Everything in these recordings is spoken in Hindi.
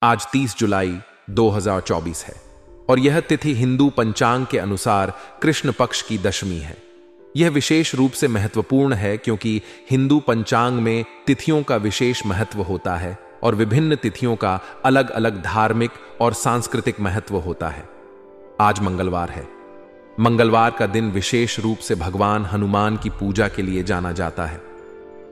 आज 30 जुलाई 2024 है और यह तिथि हिंदू पंचांग के अनुसार कृष्ण पक्ष की दशमी है। यह विशेष रूप से महत्वपूर्ण है क्योंकि हिंदू पंचांग में तिथियों का विशेष महत्व होता है और विभिन्न तिथियों का अलग अलग धार्मिक और सांस्कृतिक महत्व होता है। आज मंगलवार है। मंगलवार का दिन विशेष रूप से भगवान हनुमान की पूजा के लिए जाना जाता है।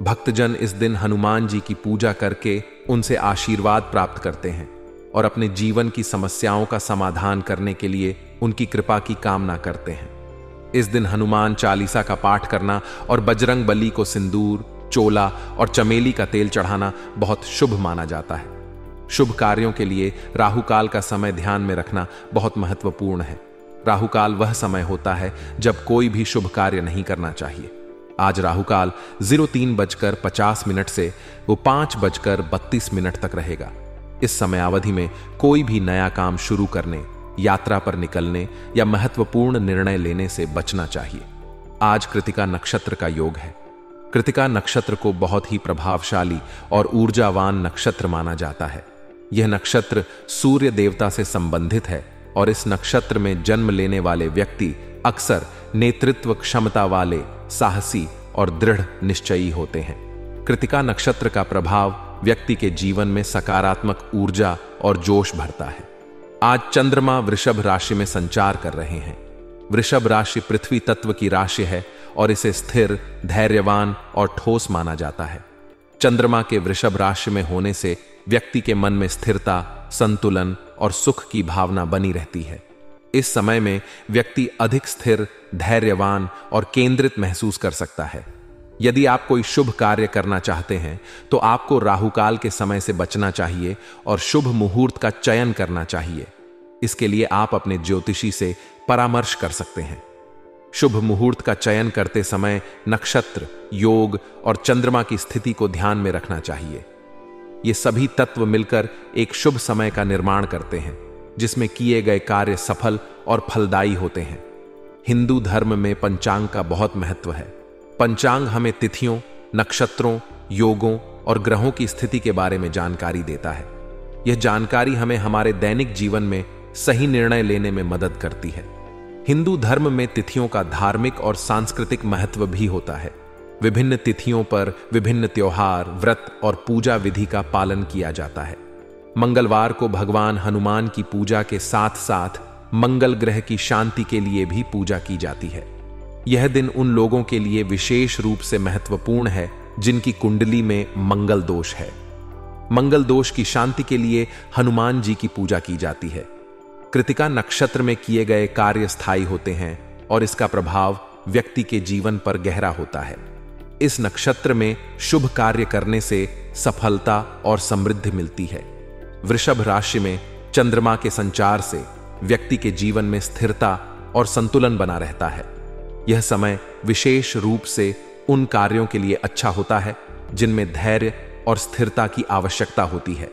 भक्तजन इस दिन हनुमान जी की पूजा करके उनसे आशीर्वाद प्राप्त करते हैं और अपने जीवन की समस्याओं का समाधान करने के लिए उनकी कृपा की कामना करते हैं। इस दिन हनुमान चालीसा का पाठ करना और बजरंग बली को सिंदूर, चोला और चमेली का तेल चढ़ाना बहुत शुभ माना जाता है। शुभ कार्यों के लिए राहुकाल का समय ध्यान में रखना बहुत महत्वपूर्ण है। राहुकाल वह समय होता है जब कोई भी शुभ कार्य नहीं करना चाहिए। आज राहुकाल 03:50 से वो 5:32 तक रहेगा। इस समय अवधि में कोई भी नया काम शुरू करने, यात्रा पर निकलने या महत्वपूर्ण निर्णय लेने से बचना चाहिए। आज कृतिका नक्षत्र का योग है। कृतिका नक्षत्र को बहुत ही प्रभावशाली और ऊर्जावान नक्षत्र माना जाता है। यह नक्षत्र सूर्य देवता से संबंधित है और इस नक्षत्र में जन्म लेने वाले व्यक्ति अक्सर नेतृत्व क्षमता वाले, साहसी और दृढ़ निश्चयी होते हैं। कृतिका नक्षत्र का प्रभाव व्यक्ति के जीवन में सकारात्मक ऊर्जा और जोश भरता है। आज चंद्रमा वृषभ राशि में संचार कर रहे हैं। वृषभ राशि पृथ्वी तत्व की राशि है और इसे स्थिर, धैर्यवान और ठोस माना जाता है। चंद्रमा के वृषभ राशि में होने से व्यक्ति के मन में स्थिरता, संतुलन और सुख की भावना बनी रहती है। इस समय में व्यक्ति अधिक स्थिर, धैर्यवान और केंद्रित महसूस कर सकता है। यदि आप कोई शुभ कार्य करना चाहते हैं तो आपको राहुकाल के समय से बचना चाहिए और शुभ मुहूर्त का चयन करना चाहिए। इसके लिए आप अपने ज्योतिषी से परामर्श कर सकते हैं। शुभ मुहूर्त का चयन करते समय नक्षत्र, योग और चंद्रमा की स्थिति को ध्यान में रखना चाहिए। ये सभी तत्व मिलकर एक शुभ समय का निर्माण करते हैं जिसमें किए गए कार्य सफल और फलदायी होते हैं। हिंदू धर्म में पंचांग का बहुत महत्व है। पंचांग हमें तिथियों, नक्षत्रों, योगों और ग्रहों की स्थिति के बारे में जानकारी देता है। यह जानकारी हमें हमारे दैनिक जीवन में सही निर्णय लेने में मदद करती है। हिंदू धर्म में तिथियों का धार्मिक और सांस्कृतिक महत्व भी होता है। विभिन्न तिथियों पर विभिन्न त्योहार, व्रत और पूजा विधि का पालन किया जाता है। मंगलवार को भगवान हनुमान की पूजा के साथ साथ मंगल ग्रह की शांति के लिए भी पूजा की जाती है। यह दिन उन लोगों के लिए विशेष रूप से महत्वपूर्ण है जिनकी कुंडली में मंगल दोष है। मंगल दोष की शांति के लिए हनुमान जी की पूजा की जाती है। कृतिका नक्षत्र में किए गए कार्य स्थायी होते हैं और इसका प्रभाव व्यक्ति के जीवन पर गहरा होता है। इस नक्षत्र में शुभ कार्य करने से सफलता और समृद्धि मिलती है। वृषभ राशि में चंद्रमा के संचार से व्यक्ति के जीवन में स्थिरता और संतुलन बना रहता है। यह समय विशेष रूप से उन कार्यों के लिए अच्छा होता है जिनमें धैर्य और स्थिरता की आवश्यकता होती है।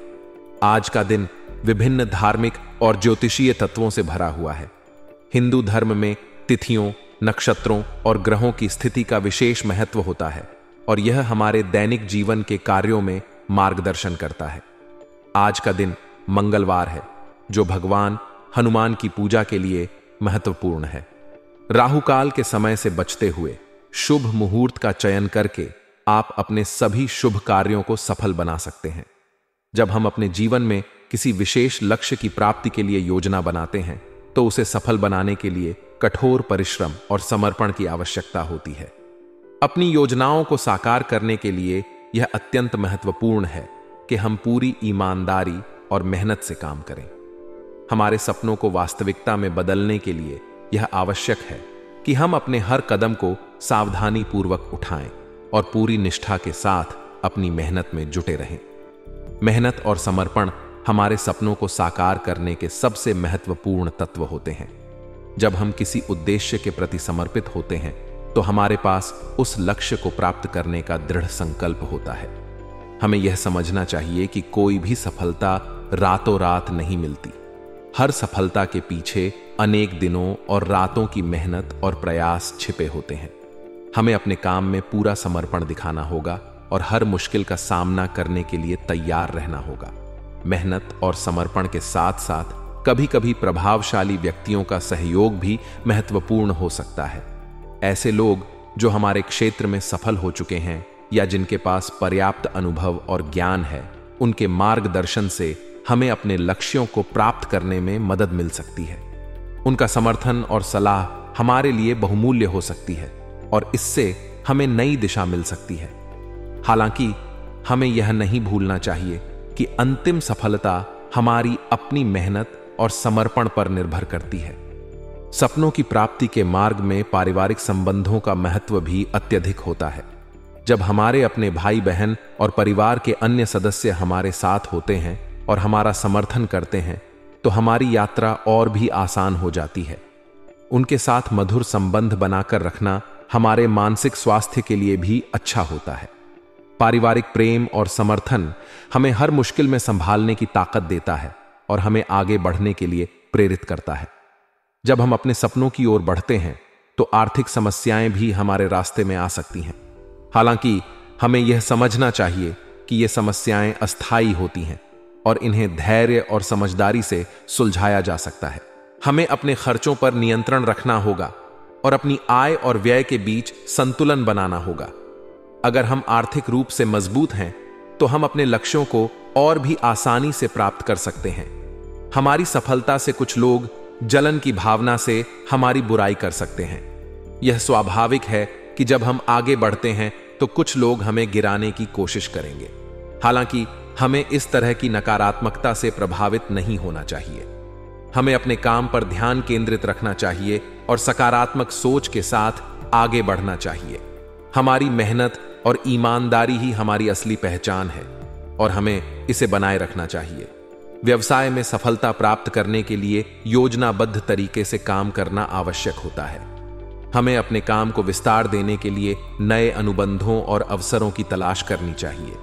आज का दिन विभिन्न धार्मिक और ज्योतिषीय तत्वों से भरा हुआ है। हिंदू धर्म में तिथियों, नक्षत्रों और ग्रहों की स्थिति का विशेष महत्व होता है और यह हमारे दैनिक जीवन के कार्यों में मार्गदर्शन करता है। आज का दिन मंगलवार है जो भगवान हनुमान की पूजा के लिए महत्वपूर्ण है। राहुकाल के समय से बचते हुए शुभ मुहूर्त का चयन करके आप अपने सभी शुभ कार्यों को सफल बना सकते हैं। जब हम अपने जीवन में किसी विशेष लक्ष्य की प्राप्ति के लिए योजना बनाते हैं तो उसे सफल बनाने के लिए कठोर परिश्रम और समर्पण की आवश्यकता होती है। अपनी योजनाओं को साकार करने के लिए यह अत्यंत महत्वपूर्ण है कि हम पूरी ईमानदारी और मेहनत से काम करें। हमारे सपनों को वास्तविकता में बदलने के लिए यह आवश्यक है कि हम अपने हर कदम को सावधानी पूर्वक उठाएं और पूरी निष्ठा के साथ अपनी मेहनत में जुटे रहें। मेहनत और समर्पण हमारे सपनों को साकार करने के सबसे महत्वपूर्ण तत्व होते हैं। जब हम किसी उद्देश्य के प्रति समर्पित होते हैं तो हमारे पास उस लक्ष्य को प्राप्त करने का दृढ़ संकल्प होता है। हमें यह समझना चाहिए कि कोई भी सफलता रातों रात नहीं मिलती। हर सफलता के पीछे अनेक दिनों और रातों की मेहनत और प्रयास छिपे होते हैं। हमें अपने काम में पूरा समर्पण दिखाना होगा और हर मुश्किल का सामना करने के लिए तैयार रहना होगा। मेहनत और समर्पण के साथ साथ कभी कभी प्रभावशाली व्यक्तियों का सहयोग भी महत्वपूर्ण हो सकता है। ऐसे लोग जो हमारे क्षेत्र में सफल हो चुके हैं या जिनके पास पर्याप्त अनुभव और ज्ञान है, उनके मार्गदर्शन से हमें अपने लक्ष्यों को प्राप्त करने में मदद मिल सकती है। उनका समर्थन और सलाह हमारे लिए बहुमूल्य हो सकती है और इससे हमें नई दिशा मिल सकती है। हालांकि हमें यह नहीं भूलना चाहिए कि अंतिम सफलता हमारी अपनी मेहनत और समर्पण पर निर्भर करती है। सपनों की प्राप्ति के मार्ग में पारिवारिक संबंधों का महत्व भी अत्यधिक होता है। जब हमारे अपने भाई बहन और परिवार के अन्य सदस्य हमारे साथ होते हैं और हमारा समर्थन करते हैं तो हमारी यात्रा और भी आसान हो जाती है। उनके साथ मधुर संबंध बनाकर रखना हमारे मानसिक स्वास्थ्य के लिए भी अच्छा होता है। पारिवारिक प्रेम और समर्थन हमें हर मुश्किल में संभालने की ताकत देता है और हमें आगे बढ़ने के लिए प्रेरित करता है। जब हम अपने सपनों की ओर बढ़ते हैं तो आर्थिक समस्याएं भी हमारे रास्ते में आ सकती हैं। हालांकि हमें यह समझना चाहिए कि ये समस्याएं अस्थायी होती हैं और इन्हें धैर्य और समझदारी से सुलझाया जा सकता है। हमें अपने खर्चों पर नियंत्रण रखना होगा और अपनी आय और व्यय के बीच संतुलन बनाना होगा। अगर हम आर्थिक रूप से मजबूत हैं तो हम अपने लक्ष्यों को और भी आसानी से प्राप्त कर सकते हैं। हमारी सफलता से कुछ लोग जलन की भावना से हमारी बुराई कर सकते हैं। यह स्वाभाविक है कि जब हम आगे बढ़ते हैं तो कुछ लोग हमें गिराने की कोशिश करेंगे। हालांकि हमें इस तरह की नकारात्मकता से प्रभावित नहीं होना चाहिए। हमें अपने काम पर ध्यान केंद्रित रखना चाहिए और सकारात्मक सोच के साथ आगे बढ़ना चाहिए। हमारी मेहनत और ईमानदारी ही हमारी असली पहचान है और हमें इसे बनाए रखना चाहिए। व्यवसाय में सफलता प्राप्त करने के लिए योजनाबद्ध तरीके से काम करना आवश्यक होता है। हमें अपने काम को विस्तार देने के लिए नए अनुबंधों और अवसरों की तलाश करनी चाहिए।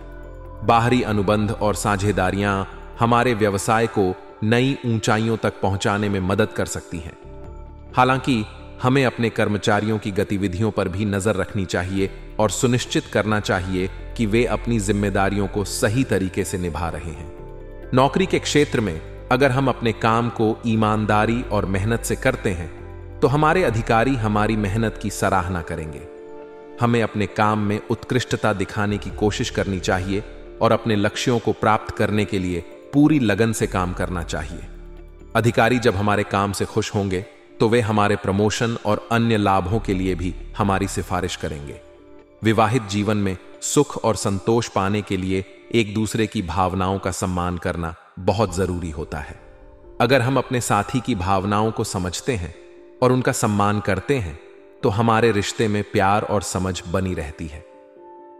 बाहरी अनुबंध और साझेदारियां हमारे व्यवसाय को नई ऊंचाइयों तक पहुंचाने में मदद कर सकती हैं। हालांकि हमें अपने कर्मचारियों की गतिविधियों पर भी नजर रखनी चाहिए और सुनिश्चित करना चाहिए कि वे अपनी जिम्मेदारियों को सही तरीके से निभा रहे हैं। नौकरी के क्षेत्र में अगर हम अपने काम को ईमानदारी और मेहनत से करते हैं तो हमारे अधिकारी हमारी मेहनत की सराहना करेंगे। हमें अपने काम में उत्कृष्टता दिखाने की कोशिश करनी चाहिए और अपने लक्ष्यों को प्राप्त करने के लिए पूरी लगन से काम करना चाहिए। अधिकारी जब हमारे काम से खुश होंगे तो वे हमारे प्रमोशन और अन्य लाभों के लिए भी हमारी सिफारिश करेंगे। विवाहित जीवन में सुख और संतोष पाने के लिए एक दूसरे की भावनाओं का सम्मान करना बहुत जरूरी होता है। अगर हम अपने साथी की भावनाओं को समझते हैं और उनका सम्मान करते हैं तो हमारे रिश्ते में प्यार और समझ बनी रहती है।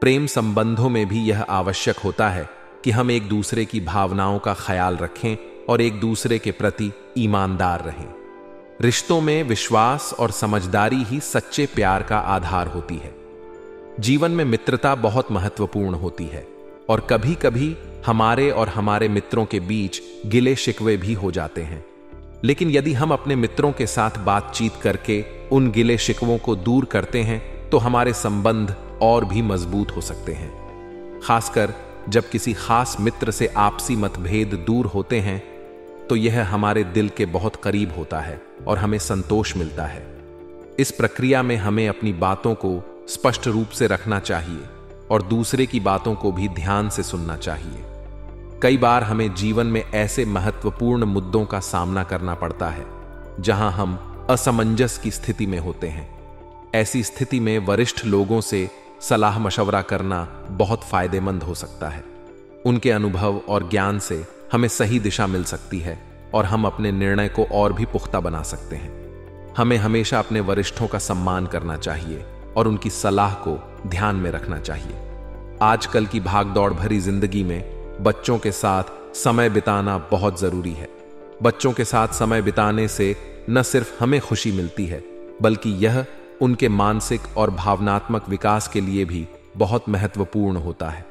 प्रेम संबंधों में भी यह आवश्यक होता है कि हम एक दूसरे की भावनाओं का ख्याल रखें और एक दूसरे के प्रति ईमानदार रहें। रिश्तों में विश्वास और समझदारी ही सच्चे प्यार का आधार होती है। जीवन में मित्रता बहुत महत्वपूर्ण होती है और कभी कभी हमारे और हमारे मित्रों के बीच गिले शिकवे भी हो जाते हैं। लेकिन यदि हम अपने मित्रों के साथ बातचीत करके उन गिले शिकवों को दूर करते हैं तो हमारे संबंध और भी मजबूत हो सकते हैं। खासकर जब किसी खास मित्र से आपसी मतभेद दूर होते हैं तो यह हमारे दिल के बहुत करीब होता है और हमें संतोष मिलता है। इस प्रक्रिया में हमें अपनी बातों को स्पष्ट रूप से रखना चाहिए और दूसरे की बातों को भी ध्यान से सुनना चाहिए। कई बार हमें जीवन में ऐसे महत्वपूर्ण मुद्दों का सामना करना पड़ता है जहां हम असमंजस की स्थिति में होते हैं। ऐसी स्थिति में वरिष्ठ लोगों से सलाह मशवरा करना बहुत फायदेमंद हो सकता है। उनके अनुभव और ज्ञान से हमें सही दिशा मिल सकती है और हम अपने निर्णय को और भी पुख्ता बना सकते हैं। हमें हमेशा अपने वरिष्ठों का सम्मान करना चाहिए और उनकी सलाह को ध्यान में रखना चाहिए। आजकल की भागदौड़ भरी जिंदगी में बच्चों के साथ समय बिताना बहुत जरूरी है। बच्चों के साथ समय बिताने से न सिर्फ हमें खुशी मिलती है बल्कि यह उनके मानसिक और भावनात्मक विकास के लिए भी बहुत महत्वपूर्ण होता है।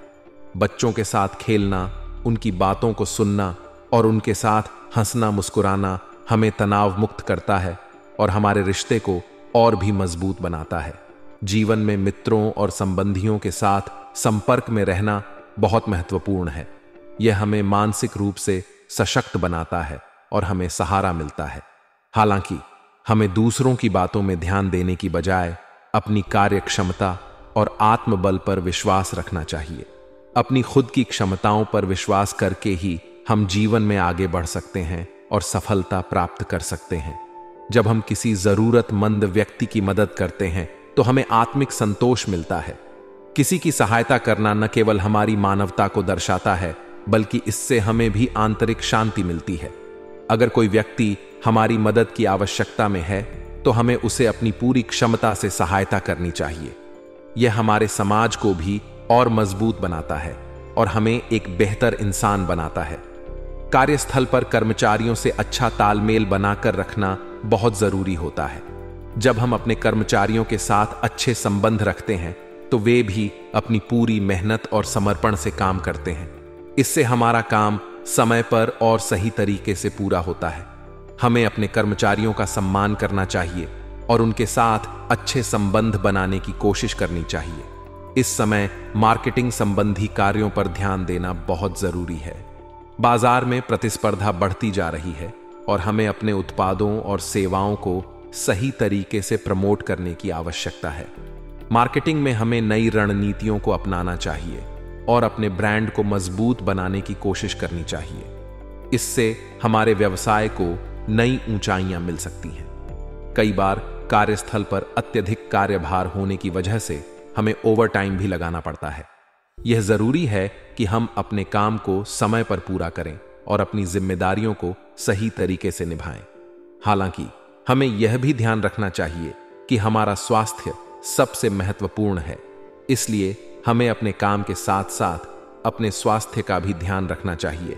बच्चों के साथ खेलना, उनकी बातों को सुनना और उनके साथ हंसना मुस्कुराना हमें तनाव मुक्त करता है और हमारे रिश्ते को और भी मजबूत बनाता है। जीवन में मित्रों और संबंधियों के साथ संपर्क में रहना बहुत महत्वपूर्ण है। यह हमें मानसिक रूप से सशक्त बनाता है और हमें सहारा मिलता है। हालांकि हमें दूसरों की बातों में ध्यान देने की बजाय अपनी कार्य क्षमता और आत्मबल पर विश्वास रखना चाहिए। अपनी खुद की क्षमताओं पर विश्वास करके ही हम जीवन में आगे बढ़ सकते हैं और सफलता प्राप्त कर सकते हैं। जब हम किसी जरूरतमंद व्यक्ति की मदद करते हैं तो हमें आत्मिक संतोष मिलता है। किसी की सहायता करना न केवल हमारी मानवता को दर्शाता है, बल्कि इससे हमें भी आंतरिक शांति मिलती है। अगर कोई व्यक्ति हमारी मदद की आवश्यकता में है तो हमें उसे अपनी पूरी क्षमता से सहायता करनी चाहिए। यह हमारे समाज को भी और मजबूत बनाता है और हमें एक बेहतर इंसान बनाता है। कार्यस्थल पर कर्मचारियों से अच्छा तालमेल बनाकर रखना बहुत जरूरी होता है। जब हम अपने कर्मचारियों के साथ अच्छे संबंध रखते हैं तो वे भी अपनी पूरी मेहनत और समर्पण से काम करते हैं। इससे हमारा काम समय पर और सही तरीके से पूरा होता है। हमें अपने कर्मचारियों का सम्मान करना चाहिए और उनके साथ अच्छे संबंध बनाने की कोशिश करनी चाहिए। इस समय मार्केटिंग संबंधी कार्यों पर ध्यान देना बहुत जरूरी है। बाजार में प्रतिस्पर्धा बढ़ती जा रही है और हमें अपने उत्पादों और सेवाओं को सही तरीके से प्रमोट करने की आवश्यकता है। मार्केटिंग में हमें नई रणनीतियों को अपनाना चाहिए और अपने ब्रांड को मजबूत बनाने की कोशिश करनी चाहिए। इससे हमारे व्यवसाय को नई ऊंचाइयां मिल सकती हैं। कई बार कार्यस्थल पर अत्यधिक कार्यभार होने की वजह से हमें ओवरटाइम भी लगाना पड़ता है। यह जरूरी है कि हम अपने काम को समय पर पूरा करें और अपनी जिम्मेदारियों को सही तरीके से निभाएं। हालांकि हमें यह भी ध्यान रखना चाहिए कि हमारा स्वास्थ्य सबसे महत्वपूर्ण है, इसलिए हमें अपने काम के साथ साथ अपने स्वास्थ्य का भी ध्यान रखना चाहिए।